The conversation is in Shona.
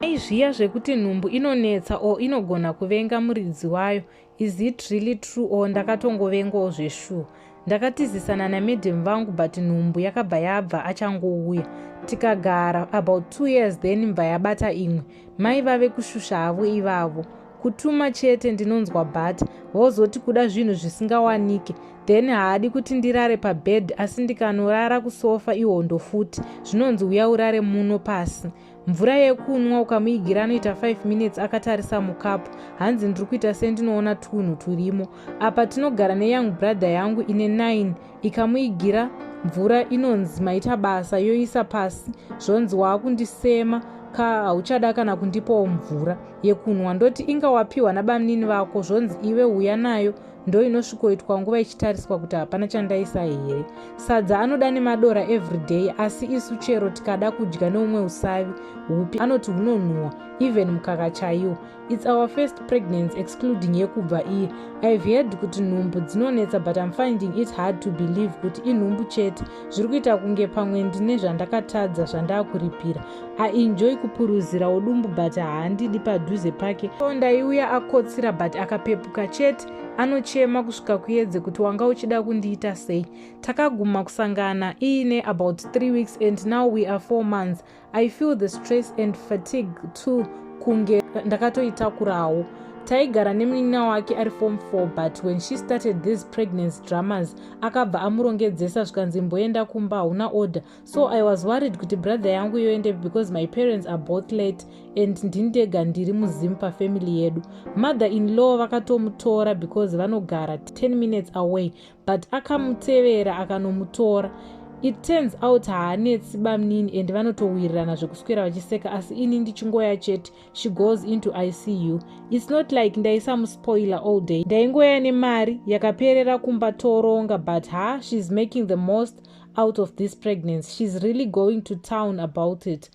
Zviya zvekuti nhumbu inonetsa o inogona kuvenga muridzi wayo. Is it really true or ndakatongovengawo zveshuwa? Ndakatizisana namedhem vangu but nhumbu yakabva yabva achangouya. Tikagara about 2 years then mbva yabata imwe. Mai vave kushusha havo ivavo. Kutuma chete ndinonzwa but vozoti kuda zvinhu zvisingawanike. Then haadi kuti ndirare pabed asi ndikanorara kusofa ihondo futi. Zvinonzi uya urare muno pasi. Mvura yekunwa ukamuigira anoita 5 minutes akatarisa mukapu. Hanzi ndiri kuita sendinoona tunhu turimo. Apa tinogara neyoung brother yangu ine 9 ikamuigira mvura inonzi maita basa yoisa pasi. Zvonzi wakundisema hauchada kana kundipawo mvura yekunwa. Ndoti inga wapiwa nabamnini vako zvonzi iwe uya nayo ndo inosvikoitwa nguva ichitariswa kuti hapana chandaisa here. Sadza anoda nemadora everyday asi isu chero tikada kudya neumwe usavi hupi anoti hunonhuhwa even mukaka chaiwo. It's our first pregnancy excluding yekubva iye. I've heard kuti nhumbu dzinonetsa but I'm finding it hard to believe kuti inhumbu chete. Zviri kuita kunge pamwe ndine zvandakatadza zvandakuripira. Enjoy kupuruzira udumbu but haandidi padhuze pake. Ndaiuya akotsira but akapepuka chete. Anochema kusvika kuyedze kuti wanga uchida kundiita sei. Takaguma kusangana iine about 3 weeks and now we are 4 months. I feel the stress and fatigue too kunge ndakatoitakurawo. Taigara nemunin'a wake ari form 4 but when she started these pregnancy dramas akabva amurongedzesa zvikanzi mboenda kumba hauna order. So I was worried kuti brother yangu yoende because my parents are both late and ndindega ndiri muzimu pafamily yedu. Mother-in-law vakatomutora because vanogara 10 minutes away but akamutevera akanomutora. It turns out haanetsi bamnini and vanotowirirana zvekuswera vachiseka asi ini ndichingoya chete. She goes into ICU. It's not like ndaisa muspoiler all day. Ndaingoya nemari yakaperera kumba toronga but she's making the most out of this pregnancy. She's really going to town about it.